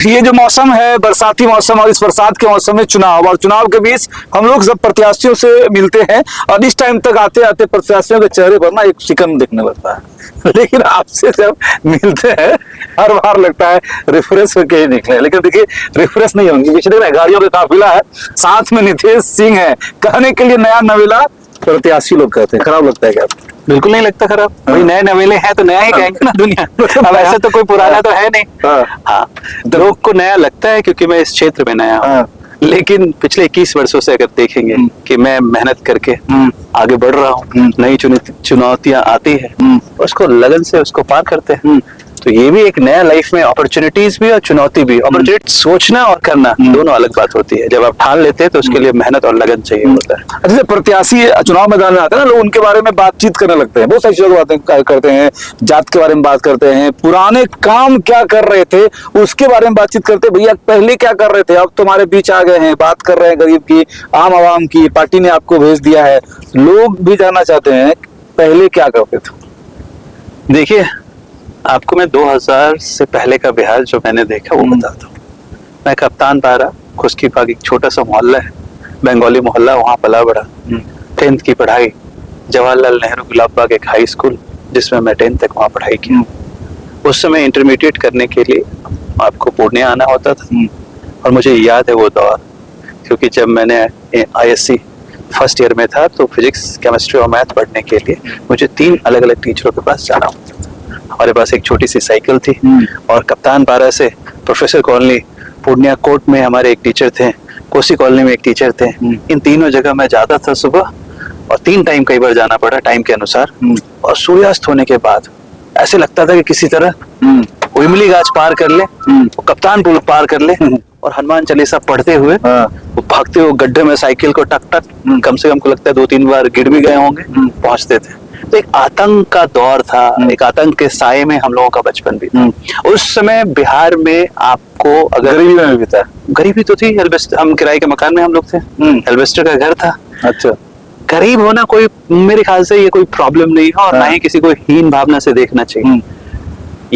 ये जो मौसम है बरसाती मौसम, और इस बरसात के मौसम में चुनाव, और चुनाव के बीच हम लोग सब प्रत्याशियों से मिलते हैं, और इस टाइम तक आते आते प्रत्याशियों के चेहरे पर ना एक शिकन दिखने लगता है। लेकिन आपसे जब मिलते हैं हर बार लगता है रिफ्रेश होके ही निकले, लेकिन देखिए रिफ्रेश नहीं होंगे। पीछे देख रहे हैं गाड़ियों का काफिला है, साथ में नितेश सिंह है। कहने के लिए नया नवेला प्रत्याशी लोग कहते हैं, खराब लगता है क्या? बिल्कुल नहीं लगता खराब। भाई नए नवेले हैं तो नया ही कहेंगे ना दुनिया। अब ऐसे तो कोई पुराना तो है नहीं। हाँ, लोग को नया लगता है क्योंकि मैं इस क्षेत्र में नया हूँ। लेकिन पिछले 21 वर्षों से अगर देखेंगे कि मैं मेहनत करके आगे बढ़ रहा हूँ, नई चुनौतियां आती है, उसको लगन से उसको पार करते हैं। तो ये भी एक नया लाइफ में अपॉर्चुनिटीज भी और चुनौती भी। अपॉर्चुनिटी सोचना और करना दोनों अलग बात होती है। जब आप ठान लेते हैं तो उसके लिए मेहनत और लगन चाहिए होता है। अच्छा, प्रत्याशी चुनाव मैदान में आते हैं ना, लोग उनके बारे में बातचीत करने लगते हैं, बहुत सारी चीजों की बातें करते हैं, जात के बारे में बात करते हैं, पुराने काम क्या कर रहे थे उसके बारे में बातचीत करते हैं। भैया पहले क्या कर रहे थे, अब तुम्हारे बीच आ गए हैं, बात कर रहे हैं गरीब की, आम आवाम की, पार्टी ने आपको भेज दिया है। लोग भी जानना चाहते हैं पहले क्या करते थे। देखिए, आपको मैं 2000 से पहले का बिहार जो मैंने देखा वो बताता हूँ। मैं कप्तान पारा, खुशकी बाग एक छोटा सा मोहल्ला है, बंगाली मोहल्ला, वहाँ पला बड़ा। 10th की पढ़ाई जवाहरलाल नेहरू गुलाब बाग एक हाई स्कूल जिसमें मैं 10th तक वहाँ पढ़ाई की। उस समय इंटरमीडिएट करने के लिए आपको पूर्णिया आना होता था, और मुझे याद है वो दौर, क्योंकि जब मैंने ISC फर्स्ट ईयर में था तो फिजिक्स, केमिस्ट्री और मैथ पढ़ने के लिए मुझे 3 अलग अलग टीचरों के पास जाना होता था। हमारे पास एक छोटी सी साइकिल थी, और कप्तान पारा से प्रोफेसर कॉलोनी, पूर्णिया कोर्ट में हमारे एक टीचर थे, कोसी कॉलोनी में एक टीचर थे। इन तीनों जगह मैं जाता था सुबह, और 3 टाइम कई बार जाना पड़ा टाइम के अनुसार। और सूर्यास्त होने के बाद ऐसे लगता था कि किसी तरह इमली गाछ पार कर ले, कप्तान पुल पार कर ले, और हनुमान चालीसा पढ़ते हुए वो भागते हुए गड्ढे में साइकिल को टक टक, कम से कम को लगता है 2-3 बार गिर भी गए होंगे, पहुंचते थे। तो एक आतंक का दौर था, एक आतंक के साये में हम लोगों का बचपन भी था। उस समय बिहार में आपको अगर गरीबी में भी था, गरीबी तो थी, हम किराए के मकान में हम लोग थे, एल्वेस्टर का घर था। अच्छा, गरीब होना कोई, मेरे ख्याल से ये कोई प्रॉब्लम नहीं है, और ना ही किसी को हीन भावना से देखना चाहिए।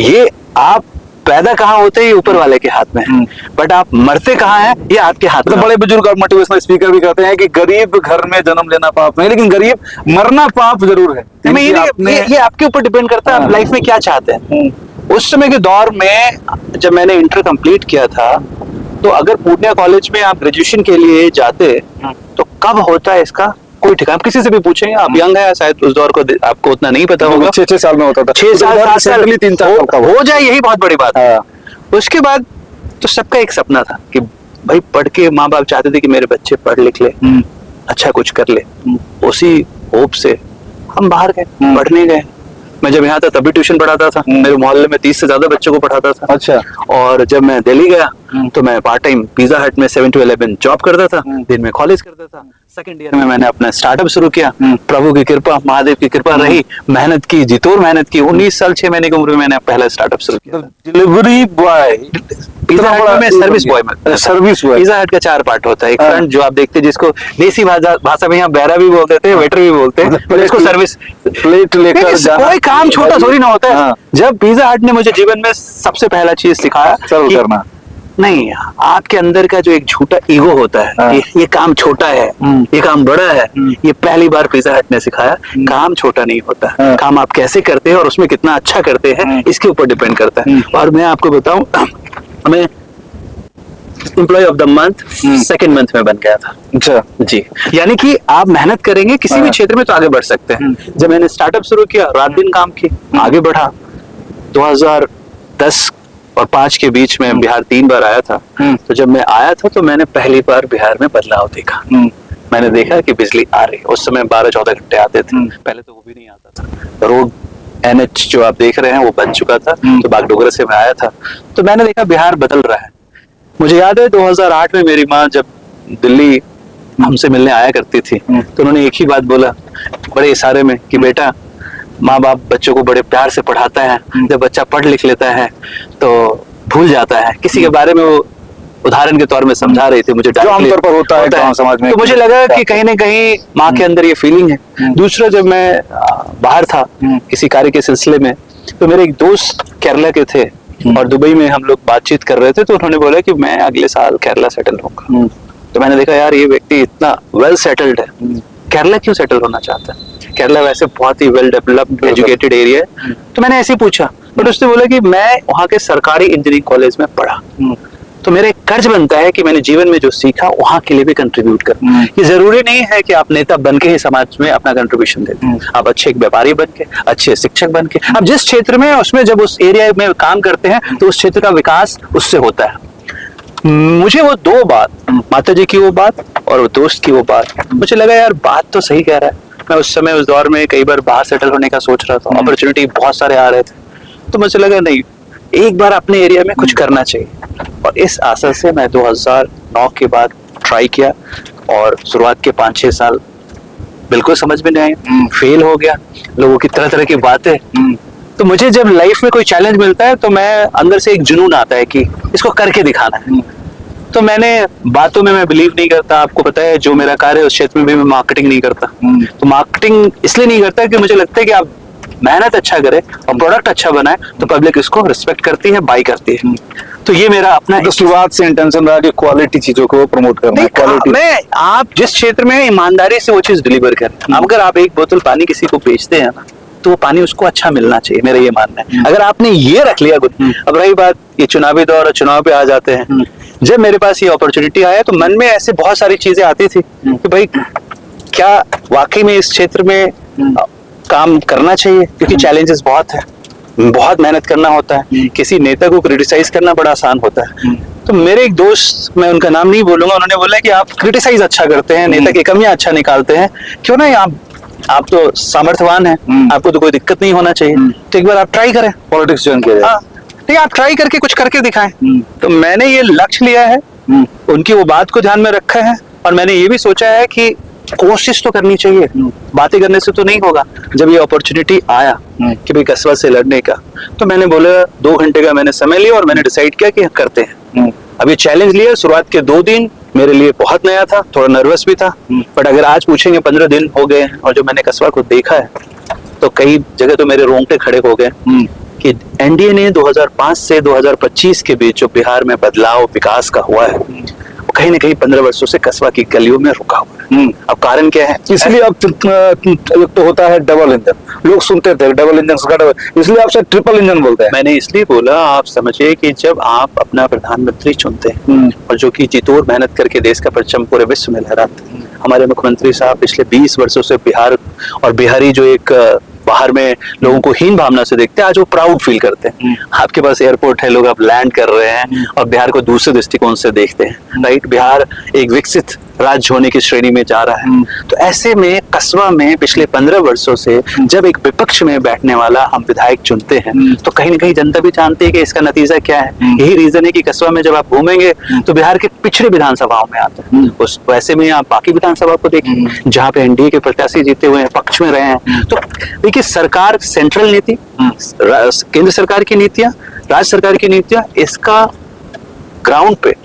ये आप पैदा कहाँ होते हैं ये ऊपर वाले के हाथ में है, बट आप मरते कहाँ हैं ये आपके हाथ में। बड़े बुजुर्ग और मोटिवेशनल स्पीकर भी कहते हैं कि गरीब घर में जन्म लेना पाप नहीं, लेकिन गरीब मरना पाप जरूर है। ये आपके ऊपर डिपेंड करता है आप लाइफ में क्या चाहते हैं। उस समय के दौर में जब मैंने इंटर कंप्लीट किया था, तो अगर पूर्णिया कॉलेज में आप ग्रेजुएशन के लिए जाते तो कब होता है इसका कोई ठिकाना, किसी से भी पूछेंगे, आप यंग है शायद उस दौर को आपको उतना नहीं पता होगा। 6 साल में होता था, 6 साल 7 साल 3 साल हो जाए, यही बहुत बड़ी बात है। उसके बाद तो सबका एक सपना था कि भाई पढ़ के, माँ बाप चाहते थे कि मेरे बच्चे पढ़ लिख ले, अच्छा कुछ कर ले। उसी होप से हम बाहर गए, पढ़ने गए। मैं जब यहाँ था तभी ट्यूशन पढ़ाता था, मेरे मोहल्ले में 30 से ज्यादा बच्चों को पढ़ाता था। अच्छा। और जब मैं दिल्ली गया तो मैं पार्ट टाइम पिज्जा हट में 7 to 11 जॉब करता था, दिन में कॉलेज करता था। सेकंड ईयर में मैंने अपना स्टार्टअप शुरू किया। प्रभु की कृपा, महादेव की कृपा रही, मेहनत की, जितोर मेहनत की। 19 साल 6 महीने की उम्र में मैंने पहला स्टार्टअप शुरू किया। डिलीवरी बॉय, पिज्जा हट में सर्विस बॉय में, सर्विस बॉय। पिज्जा हट का 4 पार्ट होता है। एक फ्रंट जो आप देखते हैं, जिसको देसी भाषा में यहाँ बैरा भी बोलते थे, वेटर भी बोलते हैं, इसको सर्विस, प्लेट लेकर जाना। कोई काम छोटा थोड़ी ना होता है। जब पिज्जा हट ने मुझे जीवन में सबसे पहला चीज सिखाया सर्व करना, नहीं, आपके अंदर का जो एक झूठा ईगो होता है, ये काम छोटा है, ये काम बड़ा है, ये पहली बार पिज्जा हट ने सिखाया। काम छोटा नहीं होता, काम आप कैसे करते हैं और उसमें कितना अच्छा करते हैं इसके ऊपर डिपेंड करता है। और मैं आपको बताऊं, मैं employee of the month 2nd month में बन गया था। अच्छा जी, यानी कि आप मेहनत करेंगे किसी भी क्षेत्र में तो आगे बढ़ सकते हैं। जब मैंने स्टार्टअप शुरू किया, रात दिन काम की, आगे बढ़ा। 2010 और 5 के बीच में बिहार 3 बार आया था। तो जब मैं आया था तो मैंने पहली बार बिहार में बदलाव देखा। मैंने देखा कि बिजली आ रही, उस समय 12-14 घंटे आते थे, पहले तो वो भी नहीं आता था। रोड NH जो आप देख रहे हैं वो बन चुका था, तो बागडोगरा से मैं आया था, तो मैंने देखा बिहार बदल रहा है। मुझे याद है 2008 में मेरी माँ जब दिल्ली हमसे मिलने आया करती थी, तो उन्होंने एक ही बात बोला बड़े इशारे में कि बेटा, माँ बाप बच्चों को बड़े प्यार से पढ़ाता है, जब बच्चा पढ़ लिख लेता है तो भूल जाता है। किसी के बारे में वो उदाहरण के तौर में समझा रही थी मुझे, जो आमतौर पर होता है गांव समाज में। तो मुझे लगा कि कहीं ना कहीं माँ के अंदर ये फीलिंग है। दूसरा, जब मैं बाहर था किसी कार्य के सिलसिले में, तो मेरे एक दोस्त केरला के थे, और दुबई में हम लोग बातचीत कर रहे थे, तो उन्होंने बोला कि मैं अगले साल केरला सेटल होऊंगा। तो मैंने देखा यार ये व्यक्ति इतना वेल सेटल्ड है, केरला क्यों सेटल होना चाहता है? केरला वैसे बहुत ही वेल डेवलप्ड एजुकेटेड एरिया है। तो मैंने ऐसे ही पूछा, बट उसने बोला कि मैं वहाँ के सरकारी इंजीनियरिंग कॉलेज में पढ़ा, तो मेरा एक कर्ज बनता है कि मैंने जीवन में जो सीखा वहां के लिए भी कंट्रीब्यूट करूं। ये जरूरी नहीं है कि आप नेता बन के ही समाज में अपना कंट्रीब्यूशन दें, आप अच्छे एक व्यापारी बन के, अच्छे शिक्षक बन के, आप जिस क्षेत्र में उसमें जब उस एरिया में काम करते हैं तो उस क्षेत्र का विकास उससे होता है। मुझे वो दो बात, माता जी की वो बात और वो दोस्त की वो बात, मुझे लगा यार बात तो सही कह रहा है। मैं उस समय उस दौर में कई बार बाहर सेटल होने का सोच रहा था, अपॉर्चुनिटी बहुत सारे आ रहे थे, तो मुझे लगा नहीं, एक बार अपने एरिया में कुछ करना चाहिए। और इस आशा से मैं 2009 के बाद ट्राई किया, और शुरुआत के 5-6 साल बिल्कुल समझ में नहीं आए, फेल हो गया, लोगों की तरह तरह की बातें। तो मुझे जब लाइफ में कोई चैलेंज मिलता है तो मैं अंदर से एक जुनून आता है कि इसको करके दिखाना है। तो मैंने बातों में मैं बिलीव नहीं करता, आपको पता है जो मेरा कार्य है उस क्षेत्र में भी मैं मार्केटिंग नहीं करता। तो मार्केटिंग इसलिए नहीं करता कि मुझे लगता है कि आप मेहनत अच्छा करे और प्रोडक्ट अच्छा बनाए तो पब्लिक इसको रिस्पेक्ट करती है, बाई करती है। तो ये मेरा अपना तो शुरुआत से इंटेंशन रहा कि क्वालिटी चीजों को प्रमोट करना है, क्वालिटी। मैं आप जिस क्षेत्र में ईमानदारी से वो चीज डिलीवर करें, अगर आप एक बोतल पानी किसी को बेचते हैं ना, तो वो पानी उसको अच्छा मिलना चाहिए, मेरा ये मानना है। अगर आपने ये रख लिया, अब रही बात ये चुनावी दौर और चुनाव पे आ जाते हैं, जब मेरे पास ये अपॉर्चुनिटी आया तो मन में ऐसे बहुत सारी चीजें आती थी कि भाई क्या वाकई में इस क्षेत्र में काम करना चाहिए, क्योंकि चैलेंजेस बहुत है, बहुत मेहनत करना होता है, किसी नेता को क्रिटिसाइज करना बड़ा आसान होता है। तो मेरे एक दोस्त, मैं उनका नाम नहीं बोलूंगा, उन्होंने बोला कि आप क्रिटिसाइज अच्छा करते हैं, नेता की कमियां अच्छा निकालते हैं, क्यों ना आप तो सामर्थ्यवान हैं, आपको तो कोई दिक्कत नहीं होना चाहिए, तो एक बार आप ट्राई करें, पॉलिटिक्स ज्वाइन किया जाए। ठीक है, आप ट्राई करके कुछ करके दिखाएं। तो मैंने ये लक्ष्य लिया है, उनकी वो बात को ध्यान में रखा है, और मैंने ये भी सोचा है कि कोशिश तो करनी चाहिए, बातें करने से तो नहीं होगा। जब ये अपॉर्चुनिटी आया कि भाई कस्बा से लड़ने का, तो मैंने बोला 2 घंटे का मैंने समय लिया और मैंने डिसाइड किया कि करते हैं। अब ये चैलेंज लिया, शुरुआत के 2 दिन मेरे लिए बहुत नया था, थोड़ा नर्वस भी था, बट अगर आज पूछेंगे 15 दिन हो गए और जो मैंने कस्बा को देखा है, तो कई जगह तो मेरे रोंगटे खड़े हो गए कि एनडीए ने 2005 से 2025 के बीच जो बिहार में बदलाव विकास का हुआ है, वो कहीं ना कहीं 15 वर्षों से कस्बा की गलियों में रुका हुआ है। अब कारण क्या है? इसलिए अब एक तो होता है डबल इंजन, लोग सुनते थे डबल इंजन का डबल, इसलिए आपसे ट्रिपल इंजन बोलते हैं। मैंने इसलिए बोला, आप समझिए कि जब आप अपना प्रधानमंत्री चुनते हैं और जो कि जी तोड़ मेहनत करके देश का परचम पूरे विश्व में लहराते हैं, हमारे मुख्यमंत्री साहब पिछले 20 वर्षों से बिहार और बिहारी जो एक बाहर में लोगों को हीन भावना से देखते हैं, आज वो प्राउड फील करते हैं। आपके पास एयरपोर्ट है, लोग अब लैंड कर रहे हैं और बिहार को दूसरे दृष्टिकोण से देखते हैं, राइट? बिहार एक विकसित राज्य होने की श्रेणी में जा रहा है। तो ऐसे में कस्बा में पिछले 15 वर्षों से जब एक विपक्ष में बैठने वाला हम विधायक चुनते हैं, तो कहीं ना कहीं जनता भी जानती है कि इसका नतीजा क्या है। यही रीजन है कि कस्बा में जब आप घूमेंगे तो बिहार के पिछड़े विधानसभाओं में आते हैं, उस वैसे में आप बाकी विधानसभा को देखिए जहाँ पे एनडीए के प्रत्याशी जीते हुए हैं, पक्ष में रहे हैं। तो देखिए, सरकार सेंट्रल नीति, केंद्र सरकार की नीतियां, राज्य सरकार की नीतियां, इसका ग्राउंड पे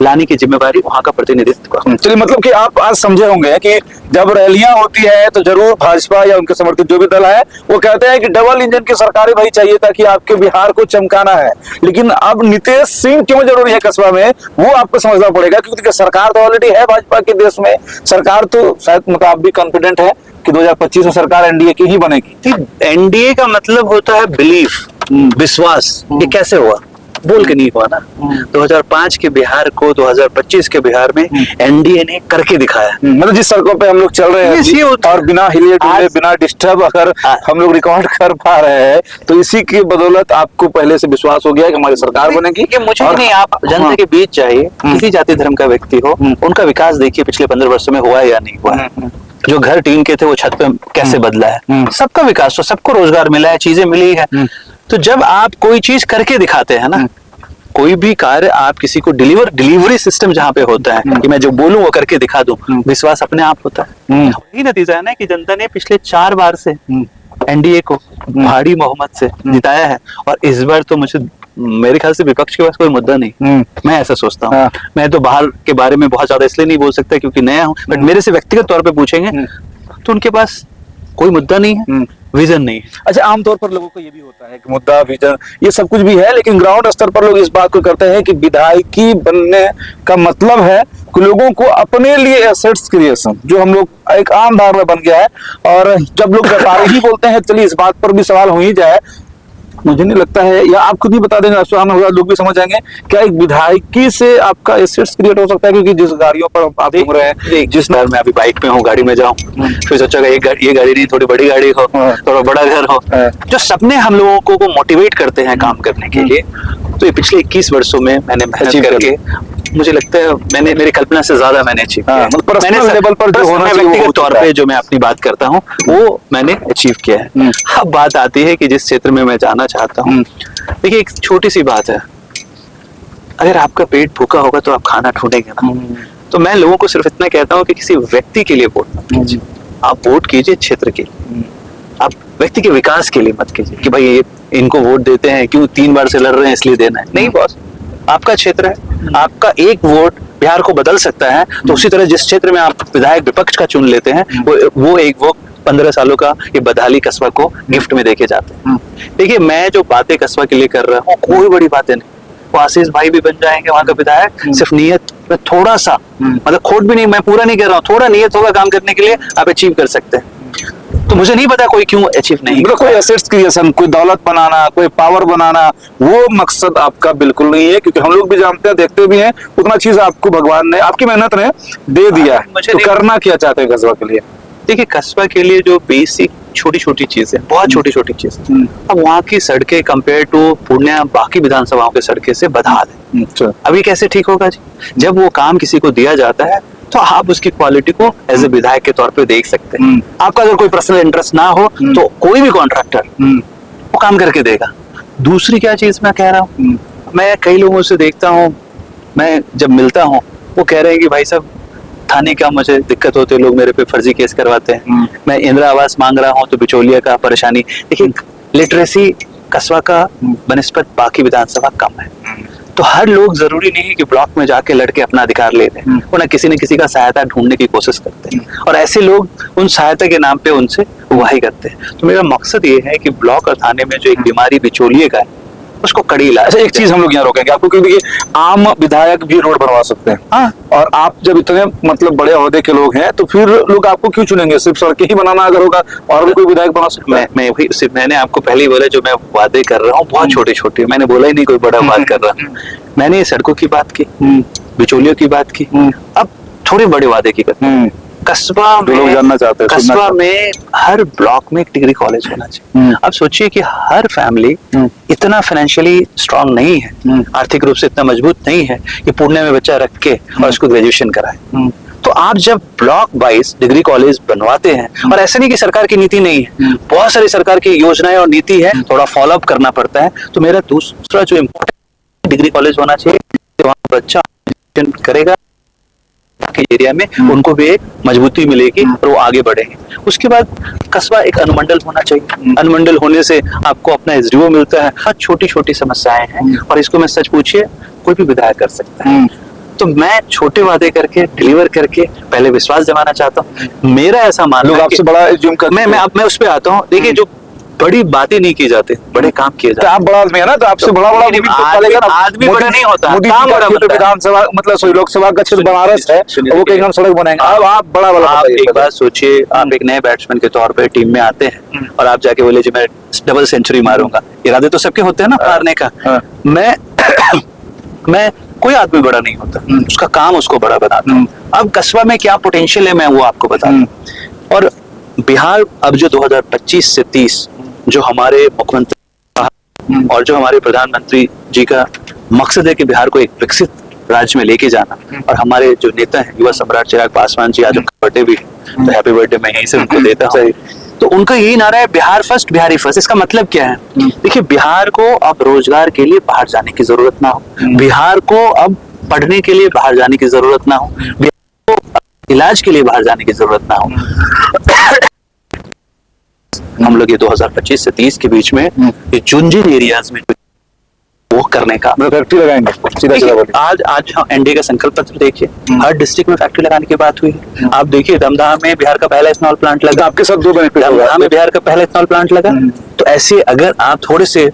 लाने की जिम्मेवारी वहां का प्रतिनिधित्व का। चलिए, मतलब कि आप आज समझे होंगे कि जब रैलियां होती है तो जरूर भाजपा या उनके समर्थित जो भी दल है वो कहते हैं कि डबल इंजन की सरकार भाई चाहिए ताकि आपके बिहार को चमकाना है। लेकिन अब नीतीश सिंह क्यों जरूरी है कस्बा में, वो आपको समझना पड़ेगा, क्योंकि सरकार तो ऑलरेडी है भाजपा के देश में। सरकार तो शायद, मतलब आप भी कॉन्फिडेंट है कि 2025 में सरकार एनडीए की ही बनेगी। एनडीए का मतलब होता है बिलीफ, विश्वास। ये कैसे हुआ? बोल के नहीं हुआ ना। 2005 के बिहार को 2025 के बिहार में एनडीए ने करके दिखाया। मतलब जिस सड़कों पे हम लोग चल रहे हैं और बिना हिले डुले, बिना डिस्टर्ब अगर हम लोग रिकॉर्ड कर पा रहे हैं, तो इसी की बदौलत आपको पहले से विश्वास हो गया कि हमारी सरकार बनेगी। मुझे नहीं, आप जनता के बीच चाहिए, किसी जाति धर्म का व्यक्ति हो, उनका विकास देखिए पिछले 15 वर्षों में हुआ है या नहीं हुआ है। जो घर टीन के थे वो छत पे कैसे बदला है, सबका विकास हो, सबको रोजगार मिला है, चीजें मिली है। तो जब आप कोई चीज करके दिखाते हैं ना, कोई भी कार्य आप किसी को डिलीवरी सिस्टम जहाँ पे होता है कि मैं जो बोलूं वो करके दिखा दूं, विश्वास अपने आप होता है। वही नतीजा है ना कि जनता ने पिछले 4 बार से एनडीए को भारी बहुमत से जिताया है, और इस बार तो मुझे, मेरे ख्याल से विपक्ष के पास कोई मुद्दा नहीं। मैं ऐसा सोचता हूँ। मैं तो बाहर के बारे में बहुत ज्यादा इसलिए नहीं बोल सकता क्योंकि नया हूँ, बट मेरे से व्यक्तिगत तौर पे पूछेंगे तो उनके पास कोई मुद्दा नहीं है। विजन नहीं है। अच्छा, आमतौर पर लोगों को ये भी होता है कि मुद्दा, विजन, ये सब कुछ भी है, लेकिन ग्राउंड स्तर पर लोग इस बात को करते हैं कि विधायकी बनने का मतलब है कि लोगों को अपने लिए एसेट्स क्रिएशन, जो हम लोग एक आम धारणा बन गया है। और जब लोग व्यापारी ही बोलते हैं, चलिए इस बात पर भी सवाल हो ही जाए, मुझे नहीं लगता है, या आप खुद ही बता देंगे, लोग भी समझ जाएंगे, क्या एक विधायकी से आपका एसेट्स क्रिएट हो सकता है? क्योंकि जिस गाड़ियों पर आप घूम रहे हैं, जिस बार मैं अभी बाइक पे हूँ, गाड़ी में जाऊँ, फिर सोचा ये गाड़ी नहीं, थोड़ी बड़ी गाड़ी हो, थोड़ा बड़ा घर हो, जो सपने हम लोगों को मोटिवेट करते हैं काम करने के लिए। तो ये पिछले 21 वर्षों में मैंने मेहनत करके, मुझे लगता है मैंने मेरी कल्पना से ज्यादा मैंने अचीव किया है। पर्सनल लेवल पर जो होना चाहिए, व्यक्तिगत तौर पे जो मैं अपनी बात करता हूँ, वो मैंने अचीव किया है। अब बात आती है कि जिस क्षेत्र में मैं जाना चाहता हूँ, देखिए एक छोटी सी बात है, अगर आपका पेट भूखा होगा तो आप खाना ढूंढेंगे ना। तो मैं लोगों को सिर्फ इतना कहता हूँ कि किसी व्यक्ति के लिए वोट मत कीजिए, आप वोट कीजिए क्षेत्र के लिए, आप व्यक्ति के विकास के लिए मत कीजिए कि भाई ये इनको वोट देते हैं, क्यों 3 बार से लड़ रहे हैं इसलिए देना है। नहीं बॉस, आपका क्षेत्र है, आपका एक वोट बिहार को बदल सकता है। तो उसी तरह जिस क्षेत्र में आप विधायक विपक्ष का चुन लेते हैं, वो एक वोट 15 सालों का ये बदहाली कस्बा को गिफ्ट में देके जाते हैं। देखिए मैं जो बातें कस्बा के लिए कर रहा हूँ, कोई बड़ी बातें नहीं, वो आशीष भाई भी बन जाएंगे वहां का विधायक, सिर्फ नियत में थोड़ा सा, मतलब खोट भी नहीं, मैं पूरा नहीं कर रहा हूँ, थोड़ा नियत होगा काम करने के लिए, आप अचीव कर सकते हैं। तो मुझे नहीं पता कोई क्यों अचीव नहीं, कोई एसेट्स क्रिएशन, कोई दौलत बनाना, कोई पावर बनाना, वो मकसद आपका बिल्कुल नहीं है। क्योंकि हम लोग भी जानते हैं, देखते भी हैं, उतना चीज आपको भगवान ने, आपकी मेहनत ने दे दिया है। तो करना क्या चाहते हैं कस्बा के लिए? देखिए कस्बा के लिए जो बेसिक छोटी छोटी चीजें, बहुत छोटी छोटी चीजें, अब वहाँ की सड़कें कंपेयर टू पूर्णिया बाकी विधानसभाओं के सड़कें से बदहाल है। अभी कैसे ठीक होगा जी? जब वो काम किसी को दिया जाता है तो आप उसकी क्वालिटी को एज ए विधायक के तौर पे देख सकते हैं। आपका अगर कोई पर्सनल इंटरेस्ट ना हो तो कोई भी कॉन्ट्रैक्टर वो काम करके देगा। दूसरी क्या चीज मैं कह रहा हूँ, मैं कई लोगों से देखता हूँ, मैं जब मिलता हूँ, वो कह रहे हैं कि भाई साहब थाने का मुझे दिक्कत होती है, लोग मेरे पे फर्जी केस करवाते हैं, मैं इंदिरा आवास मांग रहा हूँ तो बिचौलिया का परेशानी। देखिए लिटरेसी कस्बा का बनिस्बत बाकी विधानसभा कम है, तो हर लोग जरूरी नहीं है कि ब्लॉक में जाके लड़के अपना अधिकार ले लें, वो ना किसी न किसी का सहायता ढूंढने की कोशिश करते हैं, और ऐसे लोग उन सहायता के नाम पे उनसे वाही करते हैं। तो मेरा मकसद ये है कि ब्लॉक और थाने में जो एक बीमारी बिचौलिए का है, उसको कड़ी इलाज। अच्छा, एक चीज हम लोग यहाँ रोकेंगे आपको, क्योंकि आम विधायक भी रोड बनवा सकते हैं। हाँ, और आप जब इतने मतलब बड़े ओहदे के लोग हैं, तो फिर लोग आपको क्यों चुनेंगे? सिर्फ सड़कें ही बनाना अगर होगा, और भी कोई विधायक बना सकता है? मैंने आपको पहले ही बोला, जो मैं वादे कर रहा हूँ बहुत छोटे छोटे, मैंने बोला ही नहीं कोई बड़ा बात कर रहा हूँ। मैंने सड़कों की बात की, बिचौलियों की बात की, अब थोड़े बड़े वादे की करते हैं। कस्बा में लोग जानना चाहते हैं, कस्बा में हर ब्लॉक में एक डिग्री कॉलेज होना चाहिए। अब सोचिए कि हर फैमिली इतना फाइनेंशियली स्ट्रांग नहीं है, आर्थिक रूप से इतना मजबूत नहीं है कि पुणे में बच्चा रख के और उसको ग्रेजुएशन कराए। तो आप जब ब्लॉक वाइज डिग्री कॉलेज बनवाते हैं, और ऐसे नहीं कि सरकार की नीति नहीं है, बहुत सारी सरकार की योजनाएं और नीति है, थोड़ा फॉलो अप करना पड़ता है। तो मेरा दूसरा जो इम्पोर्टेंट, डिग्री कॉलेज होना चाहिए, वहाँ बच्चा करेगा के एरिया में, उनको भी एक मजबूती मिलेगी और वो आगे बढ़ेंगे। उसके बाद कस्बा एक अनुमंडल होना चाहिए, अनुमंडल होने से आपको अपना एसडीओ मिलता है। बहुत छोटी छोटी समस्याएं हैं, और इसको मैं सच पूछिए कोई भी विधायक कर सकता है। तो मैं छोटे वादे करके डिलीवर करके पहले विश्वास जमाना चाहता हूँ। मेरा ऐसा मानना है आपसे बड़ा मैं उस पर आता हूँ। देखिए जो बड़ी बातें नहीं की जाती, बड़े काम किए जाते। आप बड़ा आदमी है ना, तो आपसे बड़ा आदमी बड़ा नहीं होता, काम बड़ा बनता है। विधानसभा मतलब लोकसभा का क्षेत्र बनारस है, वो कहीं हम सड़क बनाएंगे। अब आप बड़ा आप एक बात सोचिए, आप एक नए बैट्समैन के तौर पे टीम में आते हैं और आप जाके बोले जी मैं डबल सेंचुरी मारूंगा। इरादे तो सबके होते हैं ना मारने का। मैं कोई आदमी बड़ा नहीं होता, उसका काम उसको बड़ा बनाता है। अब कस्बा में क्या पोटेंशियल है मैं वो आपको बता दूं। और बिहार अब जो 2025 से 30 जो हमारे मुख्यमंत्री और जो हमारे प्रधानमंत्री जी का मकसद है कि बिहार को एक विकसित राज्य में लेके जाना, और हमारे जो नेता हैं युवा सम्राट चिराग पासवान जी, आज उनका बर्थडे भी है, तो हैप्पी बर्थडे मैं यहीं से उनको देता हूँ। तो उनका यही नारा है बिहार फर्स्ट बिहारी फर्स्ट। इसका मतलब क्या है? देखिए बिहार को अब रोजगार के लिए बाहर जाने की जरूरत ना हो, बिहार को अब पढ़ने के लिए बाहर जाने की जरूरत ना हो, बिहार को इलाज के लिए बाहर जाने की जरूरत ना हो। हम लोग ये 2025 से 30 के बीच में ये जिन एरियाज में वो करने का। फैक्ट्री लगाएंगे, सीधा सीधा बोलिए। आज एनडीए का संकल्प पत्र देखिए, हर डिस्ट्रिक्ट में फैक्ट्री लगाने की बात हुई है। आप देखिए दमदमा में बिहार का पहला इथेनॉल प्लांट लगा, आपके साथ 2 बेनिफिट होगा। दमदमा में बिहार का पहला इथेनॉल प्लांट लगा। तो ऐसे अगर आप थोड़े से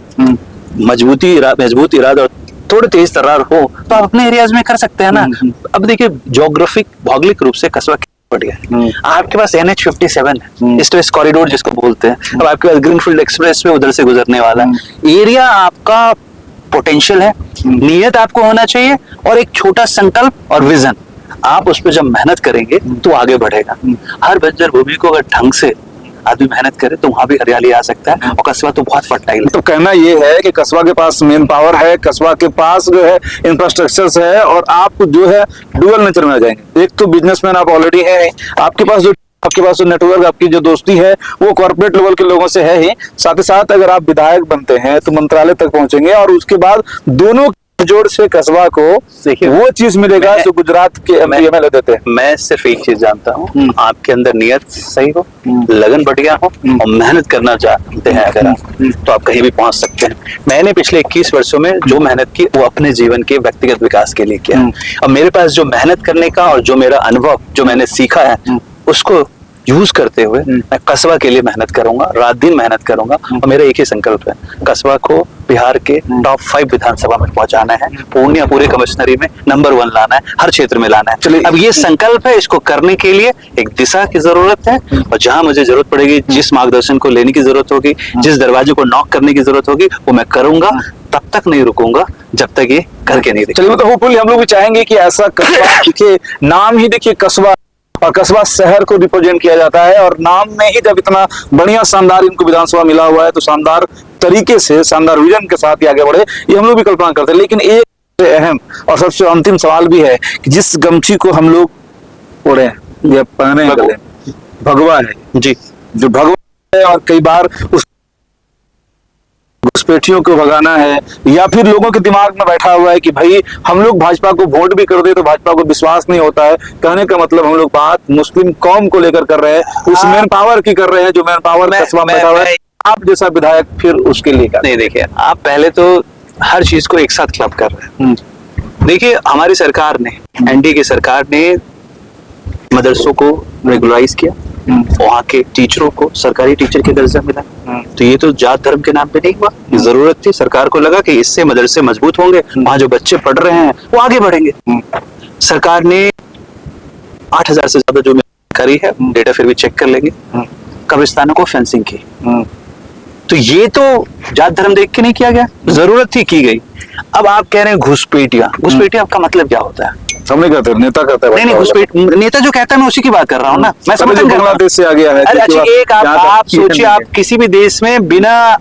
मजबूत इरादा और थोड़े तेज तर्रार हो तो आप अपने एरियाज में कर सकते हैं ना। अब देखिए भौगोलिक रूप से कस्बा बढ़ गया। आपके पास NH57 है, ईस्ट वेस्ट कॉरिडोर जिसको बोलते हैं। अब आपके पास ग्रीनफील्ड एक्सप्रेस पे उधर से गुजरने वाला है। एरिया आपका पोटेंशियल है, नियत आपको होना चाहिए और एक छोटा संकल्प और विजन। आप उस पर जब मेहनत करेंगे तो आगे बढ़ेगा। हर बंजर भूमि को अगर ढंग से आदमी मेहनत करे तो वहां भी हरियाली आ सकता है, और कस्बा तो बहुत फर्टाइल है। तो कहना ये है कि कस्बा के पास मेन पावर है, कस्बा के पास जो है इंफ्रास्ट्रक्चर है, और आप जो है डुअल नेचर में आ जाएंगे। एक तो बिजनेसमैन आप ऑलरेडी हैं, आपके पास जो नेटवर्क, आपकी जो दोस्ती है वो कॉर्पोरेट लेवल के लोगों से है ही। साथ ही साथ अगर आप विधायक बनते हैं तो मंत्रालय तक पहुंचेंगे, और उसके बाद दोनों जोड़ से कस्बा को वो चीज मिलेगा जो गुजरात के एमएलए देते हैं। मैं सिर्फ एक चीज जानता हूँ, आपके अंदर नियत सही हो, लगन बढ़िया हो और मेहनत करना चाहते हैं अगर आप, तो आप कहीं भी पहुंच सकते हैं। मैंने पिछले 21 वर्षों में जो मेहनत की वो अपने जीवन के व्यक्तिगत विकास के लिए किया। और मेरे पास जो मेहनत करने का और जो मेरा अनुभव जो मैंने सीखा है उसको यूज करते हुए मैं कस्बा के लिए मेहनत करूंगा, रात दिन मेहनत करूंगा। और मेरा एक ही संकल्प है, कस्बा को बिहार के टॉप 5 विधानसभा में पहुंचाना है, पूर्णिया पूरे कमिश्नरी में नंबर 1 लाना है, हर क्षेत्र में लाना है। चलिए, अब ये संकल्प है, इसको करने के लिए एक दिशा की जरूरत है, और जहां मुझे जरूरत पड़ेगी, जिस मार्गदर्शन को लेने की जरूरत होगी, जिस दरवाजे को नॉक करने की जरूरत होगी, वो मैं करूंगा। तब तक नहीं रुकूंगा जब तक ये करके नहीं चलिए, तो होपफुली हम लोग भी चाहेंगे कि ऐसा कस्बा, देखिए नाम ही देखिए कस्बा, और कस्बा शहर को रिप्रेजेंट किया जाता है, और नाम में ही जब इतना बढ़िया शानदार इनको विधानसभा मिला हुआ है तो शानदार तरीके से, शानदार विजन के साथ ये आगे बढ़े, ये हम लोग भी कल्पना करते हैं। लेकिन एक सबसे अहम और सबसे अंतिम सवाल भी है कि जिस गमछी को हम लोग ओढ़े या पहने हैं गले, भगवा है जी, जो भगवा है, और कई बार उस घुसपैठियों को भगाना है, या फिर लोगों के दिमाग में बैठा हुआ है कि भाई हम लोग भाजपा को वोट भी कर दे तो भाजपा को विश्वास नहीं होता है। कहने का मतलब हम लोग बात मुस्लिम कौम को लेकर कर रहे हैं, उस मैन पावर की कर रहे हैं जो मैन पावर कस्बा में बैठा हुआ है। आप जैसा विधायक फिर उसके लिए क्या? नहीं, देखिए आप पहले तो हर चीज को एक साथ क्लब कर रहे हैं। देखिए हमारी सरकार ने, एनडीए की सरकार ने मदरसों को रेगुलराइज किया, वहाँ के टीचरों को सरकारी टीचर के दर्जा मिला। तो ये तो जात धर्म के नाम पे नहीं हुआ, जरूरत थी, सरकार को लगा कि इससे मदरसे मजबूत होंगे, वहाँ जो बच्चे पढ़ रहे हैं वो आगे बढ़ेंगे। सरकार ने 8,000 से ज्यादा जो करी है, डेटा फिर भी चेक कर लेंगे, कब्रिस्तानों को फेंसिंग की। तो ये तो जात धर्म देख के नहीं किया गया, जरूरत थी, की गई। अब आप कह रहे हैं घुसपैठियां, घुसपैठियां आपका मतलब क्या होता है? हम नहीं कहते, नेता कहता है। नहीं, घुसपैठ नेता जो कहता है मैं उसी की बात कर रहा हूँ ना, मैं समझ बांग्लादेश से आ गया है। अरे अच्छा, एक आप सोचिए, आप किसी भी देश में बिना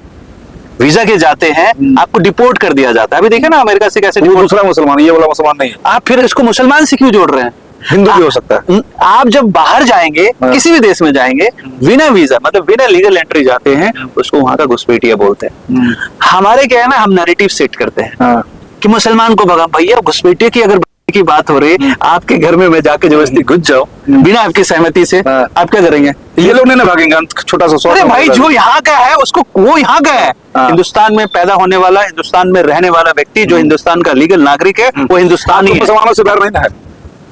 वीजा के जाते हैं, आपको डिपोर्ट कर दिया जाता है। अभी देखिए ना अमेरिका से कैसे, दूसरा मुसलमान, ये वाला मुसलमान नहीं है। आप फिर इसको मुसलमान से क्यों जोड़ रहे हैं? हिंदू भी हो सकता है। आप जब बाहर जाएंगे, किसी भी देश में जाएंगे, बिना वीजा मतलब बिना लीगल एंट्री जाते हैं, उसको वहां का घुसपैठिया बोलते हैं। हमारे क्या है ना, हम नैरेटिव सेट करते हैं कि मुसलमान को भगा। भैया घुसपैठिया की अगर की बात हो रही, आपके घर में मैं जाके जबरदस्ती घुस जाऊं बिना आपकी सहमति से, आप क्या करेंगे? ये लोग नहीं ना भागेंगे। छोटा सा अरे भाई, जो यहाँ का है उसको, वो यहाँ का है, हिंदुस्तान में पैदा होने वाला, हिंदुस्तान में रहने वाला व्यक्ति जो हिंदुस्तान का लीगल नागरिक है, वो हिंदुस्तानी है। मुसलमानों से डर नहीं ना है।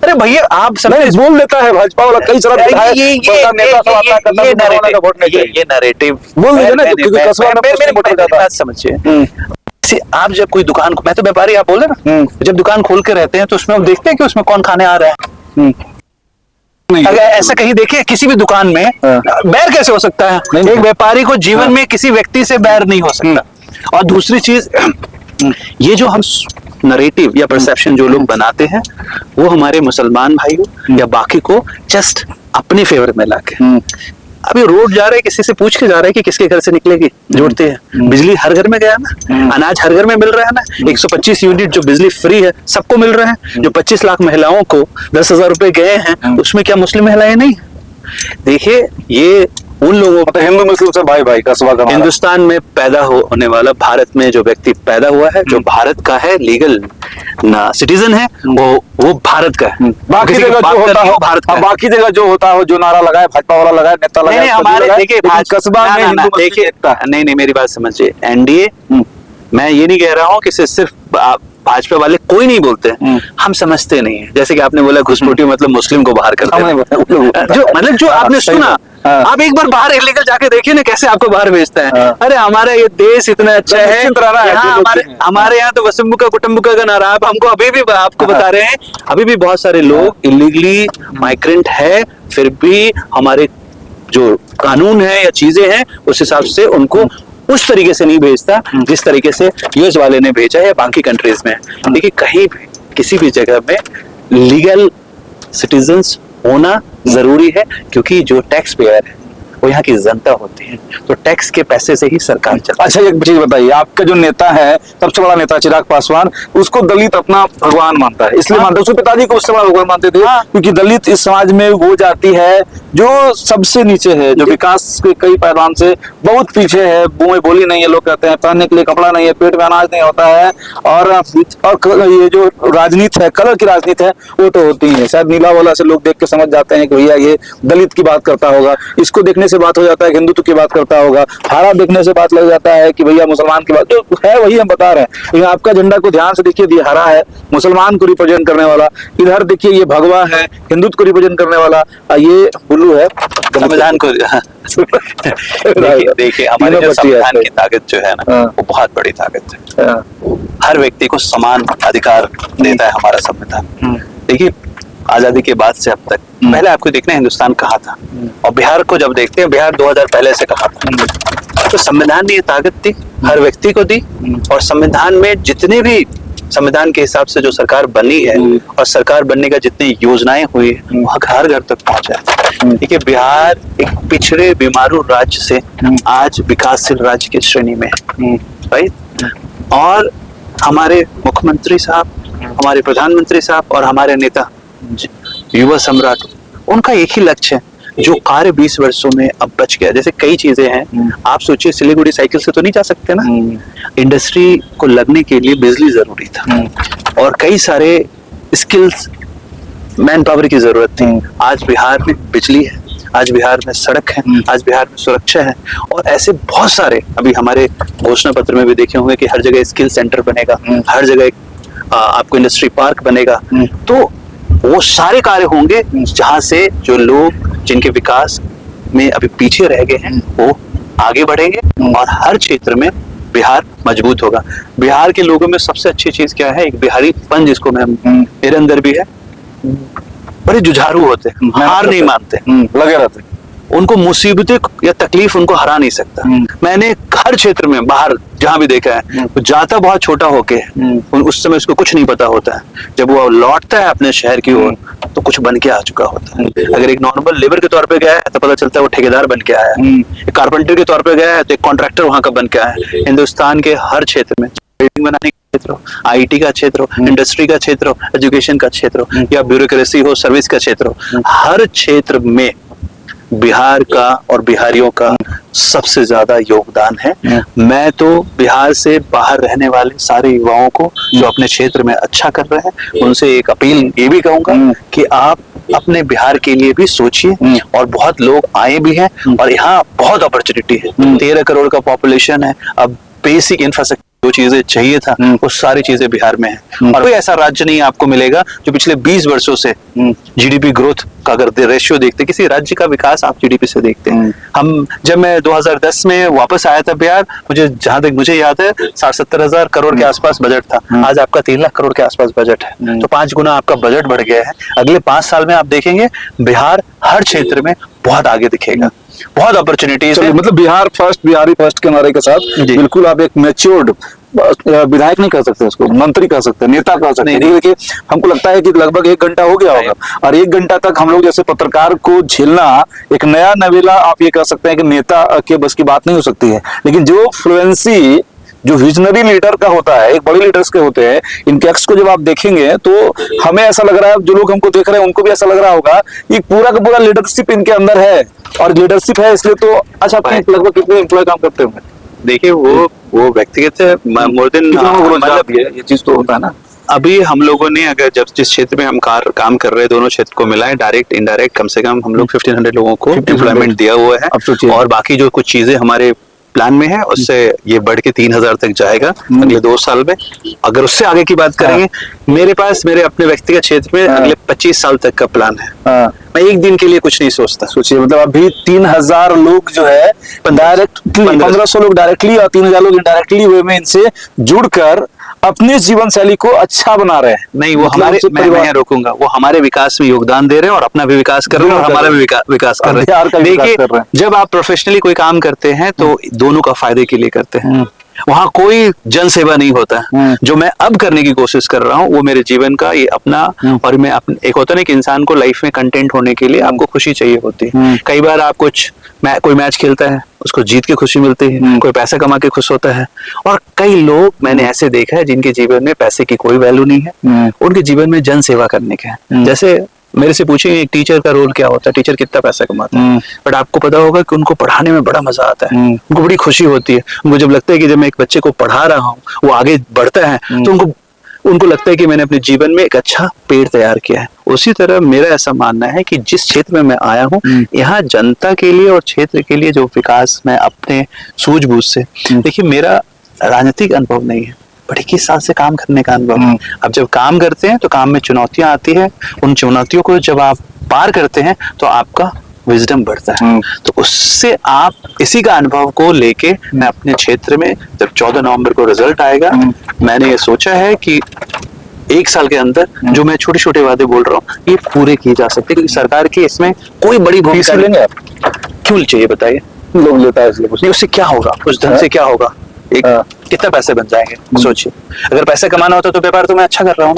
अरे भैया आप सब बोल देता है भाजपा वाला, कई सारा ये नैरेटिव बोल देते ना, क्योंकि कस्बा में समझिए। आप जब कोई दुकान, मैं तो व्यापारी, आप बोल रहे ना, जब दुकान खोल के रहते हैं तो उसमें आप देखते हैं कि उसमें कौन खाने आ रहा है। अगर ऐसा कहीं देखिए किसी भी दुकान में बैर कैसे हो सकता है? एक व्यापारी को जीवन में किसी व्यक्ति से बैर नहीं हो सकता। और दूसरी चीज, ये जो हम नरेटिव या परसेप्शन जो लोग बनाते हैं, वो हमारे मुसलमान भाइयों या बाकी को जस्ट अपने फेवर में लाके, अभी रोड जा रहे, किसी से पूछ के जा रहे हैं कि किसके घर से निकलेगी, जोड़ते हैं। बिजली हर घर में गया ना, अनाज हर घर में मिल रहा है ना, 125 यूनिट जो बिजली फ्री है सबको मिल रहा है। जो 25 लाख महिलाओं को 10,000 रुपए गए हैं, उसमें क्या मुस्लिम महिलाएं नहीं? देखिए ये उन लोगों को, हिंदू मुस्लिम से भाई भाई कस्बा का, हिंदुस्तान में पैदा होने वाला, भारत में जो व्यक्ति पैदा हुआ है, जो भारत का है, लीगल सिटीजन है, वो भारत का है। बाकी जगह जो होता है भारत का, बाकी जगह जो होता है, जो नारा लगाए भाजपा वाला लगाए, नेता लगाए, हमारे देखिए कस्बा में हिंदू देखिए, नहीं मेरी बात समझिए, एनडीए मैं ये नहीं कह रहा हूँ कि सिर्फ भाजपा वाले कोई नहीं बोलते हैं, हम समझते नहीं है। जैसे कि आपने बोला घुसपैठी मतलब मुस्लिम को बाहर कर देना, जो मतलब जो आपने सुना, आप एक बार बाहर इलीगल जाके देखिए ना कैसे आपको बाहर भेजता है। अरे हमारा ये देश इतना अच्छा है, यहाँ हमारे यहाँ तो वसुंबका कुटुंबका का नारा, आप हमको अभी भी आपको बता रहे हैं, अभी भी बहुत सारे लोग इलीगली माइग्रेंट है, फिर भी हमारे जो कानून है या चीजें हैं उस हिसाब से उनको उस तरीके से नहीं भेजता जिस तरीके से यूएस वाले ने भेजा है बाकी कंट्रीज में। देखिए कहीं भी किसी भी जगह में लीगल सिटीजन्स होना जरूरी है, क्योंकि जो टैक्स पेयर है वो यहाँ की जनता होती है, तो टैक्स के पैसे से ही सरकार चलती है। अच्छा एक चीज बताइए, आपका जो नेता है, सबसे बड़ा नेता चिराग पासवान, उसको दलित अपना भगवान मानता है, इसलिए मानता है, उसके पिताजी को उससे बड़ा भगवान मानते थे, क्योंकि दलित इस समाज में वो जाति है जो सबसे नीचे है, जो विकास के कई पैमाने से बहुत पीछे है, मुंह में बोली नहीं है, लोग कहते हैं पहनने के लिए कपड़ा नहीं है, पेट में अनाज नहीं होता है, और ये जो राजनीति है, कलर की राजनीति है, वो तो होती है। शायद नीला वाला से लोग देख के समझ जाते हैं कि भैया ये दलित की बात करता होगा, इसको देखने से बात हो जाता है कि हिंदुत्व की बात करता होगा, हरा देखने से बात लग जाता है कि भैया मुसलमान की बात, जो है वही हम बता रहे हैं। लेकिन आपका झंडा को ध्यान से देखिए, ये हरा है, मुसलमान को रिप्रेजेंट करने वाला, इधर देखिए ये भगवा है, हिंदुत्व को रिप्रेजेंट करने वाला, ये ब्लू है संविधान को। देखिए हमारे जो संविधान की ताकत जो है ना, वो बहुत बड़ी ताकत है। हर व्यक्ति को समान अधिकार देता है हमारा संविधान। देखिए आजादी के बाद से अब तक, पहले आपको देखना है हिंदुस्तान कहाँ था, और बिहार को जब देखते हैं, बिहार 2000 पहले से कहाँ था। तो संविधान ने ये ताकत दी, हर व्यक्ति को दी, और संविधान में जितने भी संविधान के हिसाब से जो सरकार बनी है और सरकार बनने का जितनी योजनाएं हुई है वह घर घर तक पहुंचा है। देखिए बिहार एक पिछड़े बीमारू राज्य से आज विकासशील राज्य की श्रेणी में है, राइट। और हमारे मुख्यमंत्री साहब, हमारे प्रधानमंत्री साहब और हमारे नेता युवा सम्राट, उनका एक ही लक्ष्य है, जो कार्य 20 वर्षों में अब बच गया। जैसे कई चीजें हैं, आप सोचिए सिलीगुड़ी साइकिल से तो नहीं जा सकते ना, इंडस्ट्री को लगने के लिए बिजली जरूरी था, और कई सारे स्किल्स मैन पावर की जरूरत थी। आज बिहार में बिजली है, आज बिहार में सड़क है, आज बिहार में सुरक्षा है, और ऐसे बहुत सारे, अभी हमारे घोषणा पत्र में भी देखे होंगे कि हर जगह स्किल सेंटर बनेगा, हर जगह आपको इंडस्ट्री पार्क बनेगा। तो वो सारे कार्य होंगे जहां से जो लोग जिनके विकास में अभी पीछे रह गए हैं वो आगे बढ़ेंगे, और हर क्षेत्र में बिहार मजबूत होगा। बिहार के लोगों में सबसे अच्छी चीज क्या है, एक बिहारी पन जिसको मैं, मेरे अंदर भी है, बड़े जुझारू होते हैं, हार नहीं मानते, लगे रहते, उनको मुसीबतें या तकलीफ उनको हरा नहीं सकता। मैंने हर क्षेत्र में बाहर जहां भी देखा है, वो जाता बहुत छोटा होके, उस समय उसको कुछ नहीं पता होता है, जब वो लौटता है अपने शहर की ओर तो कुछ बन के आ चुका होता है। अगर एक नॉर्मल लेबर के तौर पे गया है तो पता चलता है वो ठेकेदार बन के आया है, एक कारपेंटर के तौर पे गया है तो एक कॉन्ट्रैक्टर वहां का बन के आया है। हिंदुस्तान के हर क्षेत्र में, बिल्डिंग बनाने का क्षेत्र हो, आईटी का क्षेत्र हो, इंडस्ट्री का क्षेत्र हो, एजुकेशन का क्षेत्र हो, या ब्यूरोक्रेसी हो, सर्विस का क्षेत्र हो, हर क्षेत्र में बिहार का और बिहारियों का सबसे ज्यादा योगदान है। मैं तो बिहार से बाहर रहने वाले सारे युवाओं को जो अपने क्षेत्र में अच्छा कर रहे हैं, उनसे एक अपील ये भी कहूंगा कि आप अपने बिहार के लिए भी सोचिए, और बहुत लोग आए भी हैं, और यहाँ बहुत अपॉर्चुनिटी है। 13 करोड़ का पॉपुलेशन है, अब बेसिक इंफ्रास्ट्रक्चर जो चीजें चाहिए था वो सारी चीजें बिहार में है। और कोई ऐसा राज्य नहीं आपको मिलेगा जो पिछले 20 वर्षों से जीडीपी ग्रोथ का अगर रेशियो देखते, किसी राज्य का विकास आप जीडीपी से देखते हैं। हम जब मैं 2010 में वापस आया था बिहार, मुझे जहां तक मुझे याद है 60-70 हजार करोड़ के आसपास बजट था, आज आपका 3 लाख करोड़ के आसपास बजट है, तो 5 गुना आपका बजट बढ़ गया है। अगले 5 साल में आप देखेंगे बिहार हर क्षेत्र में बहुत आगे दिखेगा, बहुत अपॉर्चुनिटीज है। मतलब बिहार फर्स्ट, बिहारी फर्स्ट के नारे के साथ बिल्कुल आप एक मैच्योर्ड विधायक नहीं कर सकते, उसको मंत्री कर सकते, नेता कर सकते। देखिए हमको लगता है कि लगभग 1 घंटा हो गया होगा, और 1 घंटा तक हम लोग जैसे पत्रकार को झेलना एक नया नवेला, आप ये कह सकते हैं कि नेता के बस की बात नहीं हो सकती है। लेकिन जो फ्लुएंसी जो विजनरी लीडर का होता है, एक बड़े लीडर्स के होते हैं, इनके एक्स को जब आप देखेंगे तो हमें ऐसा लग रहा है, जो लोग हमको देख रहे हैं उनको भी ऐसा लग रहा होगा कि पूरा का पूरा लीडरशिप इनके अंदर है, और लीडरशिप है इसलिए तो। अच्छा, आपके लगभग कितने एम्प्लॉय काम करते होंगे? देखिए वो व्यक्तिगत है, मोर देन मतलब ये चीज तो होता है ना। अभी हम लोगों ने अगर जब जिस क्षेत्र में हम काम कर रहे हैं, दोनों क्षेत्र को मिलाएं, डायरेक्ट इनडायरेक्ट, कम से कम हम लोग 1500 लोगों को एम्प्लॉयमेंट दिया हुआ है। और बाकी जो कुछ चीजें हमारे प्लान में है, उससे ये बढ़ के 3,000 तक जाएगा अगले 2 साल में। अगर उससे आगे की बात करेंगे, मेरे पास मेरे अपने व्यक्तिगत क्षेत्र में अगले 25 साल तक का प्लान है। मैं एक दिन के लिए कुछ नहीं सोचता। सोचिए, मतलब अभी 3,000 लोग जो है डायरेक्टली, 1,500 लोग डायरेक्टली और 3,000 लोग इनडायरेक्टली वे में इनसे जुड़कर अपनी जीवन शैली को अच्छा बना रहे हैं। नहीं, वो हमारे, मैं यहाँ रोकूंगा, वो हमारे विकास में योगदान दे रहे हैं और अपना भी विकास कर रहे हैं और हमारा भी विकास कर रहे हैं। देखिए, जब आप प्रोफेशनली कोई काम करते हैं तो दोनों का फायदे के लिए करते हैं, वहां कोई जन सेवा नहीं होता। जो मैं अब करने की कोशिश कर रहा हूँ वो मेरे जीवन का ये अपना, और मैं एक होता है ना कि इंसान को लाइफ में कंटेंट होने के लिए आपको खुशी चाहिए होती है। कई बार आप कोई मैच खेलता है, उसको जीत के खुशी मिलती है, कोई पैसा कमा के खुश होता है, और कई लोग मैंने ऐसे देखा है जिनके जीवन में पैसे की कोई वैल्यू नहीं है, उनके जीवन में जन सेवा करने के है। जैसे मेरे से पूछेंगे एक टीचर का रोल क्या होता है, टीचर कितना पैसा कमाता है, बट आपको पता होगा कि उनको पढ़ाने में बड़ा मजा आता है, उनको बड़ी खुशी होती है। उनको जब लगता है कि जब मैं एक बच्चे को पढ़ा रहा हूँ वो आगे बढ़ता है, तो उनको लगता है कि मैंने अपने जीवन में एक अच्छा पेड़ तैयार किया है। उसी तरह मेरा ऐसा मानना है कि जिस क्षेत्र में मैं आया हूँ, यहाँ जनता के लिए और क्षेत्र के लिए जो विकास मैं अपने सूझबूझ से, देखिए मेरा राजनीतिक अनुभव नहीं है, बट 21 साल से काम करने का अनुभव है। अब जब काम करते हैं तो काम में चुनौतियां आती है, उन चुनौतियों को जब आप पार करते हैं तो आपका विजडम बढ़ता है। तो उससे आप इसी का अनुभव को लेके मैं अपने क्षेत्र में, जब 14 नवंबर को रिजल्ट आएगा, मैंने ये सोचा है कि 1 साल के अंदर जो मैं छोटे छोटे वादे बोल रहा हूँ ये पूरे किए जा सकते हैं, क्योंकि सरकार की इसमें कोई बड़ी भूमिका लेंगे आप क्यों चाहिए बताइए, लोग लेता है इसलिए नहीं, उससे क्या होगा, उस धन से क्या होगा, एक कितना पैसे बन जाएंगे सोचिए। अगर पैसे कमाना होता तो व्यापार तो मैं अच्छा कर रहा हूँ,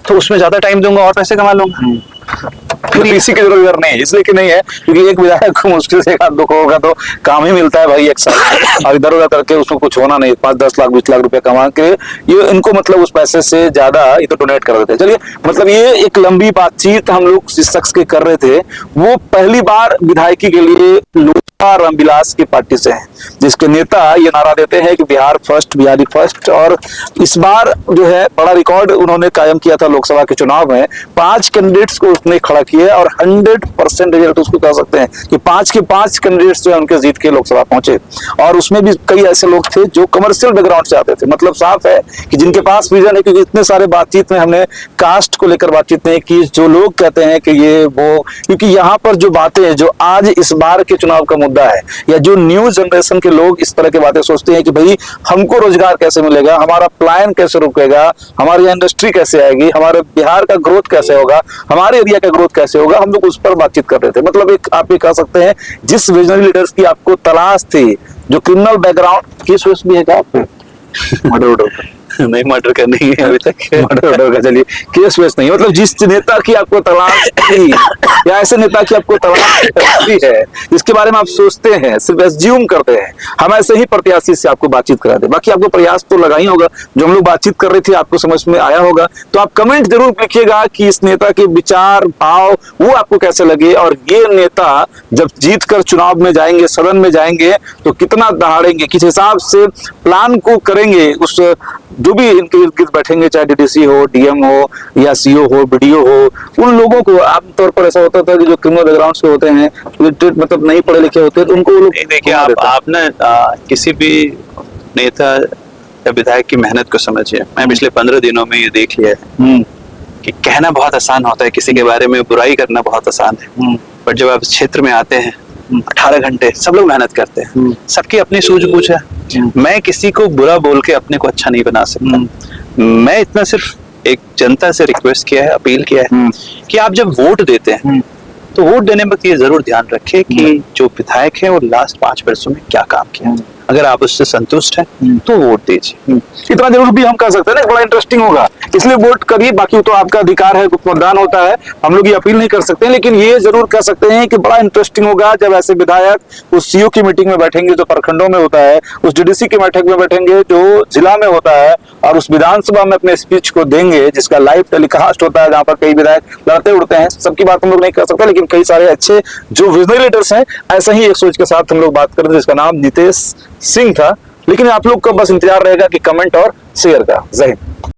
तो उसमें ज्यादा टाइम दूंगा और पैसे कमा लूंगा। फिर किसी की जरूरत नहीं है, इसलिए कि नहीं है क्योंकि एक विधायक को मुश्किल से 1-2 करोड़ का तो काम ही मिलता है भाई 1 साल, और इधर उधर करके उसको कुछ होना नहीं, 5-10 लाख 20 लाख रुपए कमा के ये इनको मतलब उस पैसे से ज्यादा ये तो डोनेट कर देते हैं। चलिए, मतलब ये एक लंबी बातचीत हम लोग इस शख्स के कर रहे थे, वो पहली बार विधायकी के लिए लोजपा रामविलास की पार्टी से हैं, जिसके नेता ये नारा देते हैं कि बिहार फर्स्ट, बिहारी फर्स्ट। और इस बार जो है बड़ा रिकॉर्ड उन्होंने कायम किया था लोकसभा के चुनाव में, 5 कैंडिडेट्स को उसने खड़ा किया और 100% रिजल्ट उसको कह सकते हैं कि 5 के 5 कैंडिडेट्स जो है उनके जीत के लोकसभा पहुंचे, और उसमें भी कई ऐसे लोग थे जो कमर्शियल बैकग्राउंड से आते थे। मतलब साफ है कि जिनके पास विजन है, क्योंकि इतने सारे बातचीत में हमने कास्ट को लेकर बातचीत नहीं की, जो लोग कहते हैं कि ये वो, क्योंकि यहाँ पर जो बातें जो आज इस बार के चुनाव का मुद्दा है, या जो न्यू जनरेशन के लोग इस तरह की बातें सोचते हैं कि भाई हमको रोजगार कैसे मिलेगा, हमारा प्लान कैसे रुकेगा, हमारी इंडस्ट्री कैसे आएगी, हमारे बिहार का ग्रोथ कैसे होगा, हमारे एरिया का ग्रोथ कैसे होगा, हम लोग उस पर बातचीत कर रहे थे। मतलब एक आप ये कह सकते हैं जिस विजनरी लीडर्स की आपको तलाश थी, जो क्रिमिनल बैकग्राउंड, केस वेस भी है क्या आपको? मर्डर नहीं, मर्डर का नहीं है अभी तक, मर्डर का, चलिए केस वेस नहीं, मतलब जिस नेता की आपको तलाश थी या ऐसे नेता की आपको तलाश है जिसके बारे में आप सोचते हैं, सिर्फ एज्यूम करते हैं, हम ऐसे ही प्रत्याशी से आपको बातचीत करा दे। बाकी आपको प्रयास तो लगा ही होगा, जो हम लोग बातचीत कर रहे थे आपको समझ में आया होगा, तो आप कमेंट जरूर लिखिएगा कि इस नेता के विचार भाव वो आपको कैसे लगे, और ये नेता जब जीत कर चुनाव में जाएंगे, सदन में जाएंगे, तो कितना दहाड़ेंगे, किस हिसाब से प्लान को करेंगे, उस जो भी इनके इर्द गिर्द बैठेंगे, चाहे डीडीसी हो, डीएम हो या सीओ हो, बीडीओ हो, उन लोगों को आमतौर पर ऐसा होता था कि जो क्रिमिनल बैकग्राउंड से होते हैं, मतलब नहीं पढ़े लिखे होते हैं, तो उनको वो लोग देखिए, आप ना किसी भी नेता या विधायक की मेहनत को समझिए। मैं पिछले 15 दिनों में ये देख लिया है कि कहना बहुत आसान होता है, किसी के बारे में बुराई करना बहुत आसान है, पर जब आप इस क्षेत्र में आते हैं 18 घंटे सब लोग मेहनत करते हैं, सबकी अपनी सूझबूझ है। मैं किसी को बुरा बोल के अपने को अच्छा नहीं बना सकता। मैं इतना सिर्फ एक जनता से रिक्वेस्ट किया है, अपील किया है कि आप जब वोट देते हैं तो वोट देने वक्त ये जरूर ध्यान रखें कि जो विधायक है वो लास्ट 5 वर्षों में क्या काम किया। अगर आप उससे संतुष्ट हैं तो वोट दीजिए। इतना जरूर भी हम कह सकते हैं ना, बड़ा इंटरेस्टिंग होगा, इसलिए वोट करिए। बाकी तो आपका अधिकार है, मतदान होता है, हम लोग ये अपील नहीं कर सकते, लेकिन ये जरूर कह सकते हैं कि बड़ा इंटरेस्टिंग होगा जब ऐसे विधायक उस सीओ की मीटिंग में बैठेंगे जो प्रखंडों में होता है, उस डीडीसी की बैठक में बैठेंगे जो जिला में होता है, और उस विधानसभा में अपने स्पीच को देंगे जिसका लाइव टेलीकास्ट होता है, जहाँ पर कई विधायक लड़ते उड़ते हैं। सबकी बात हम लोग नहीं कर सकते, लेकिन कई सारे अच्छे जो विजनरी लीडर्स हैं, ऐसा ही एक सोच के साथ हम लोग बात करते हैं, जिसका नाम नितेश सिंह था। लेकिन आप लोग का बस इंतजार रहेगा कि कमेंट और शेयर का। जय हिंद।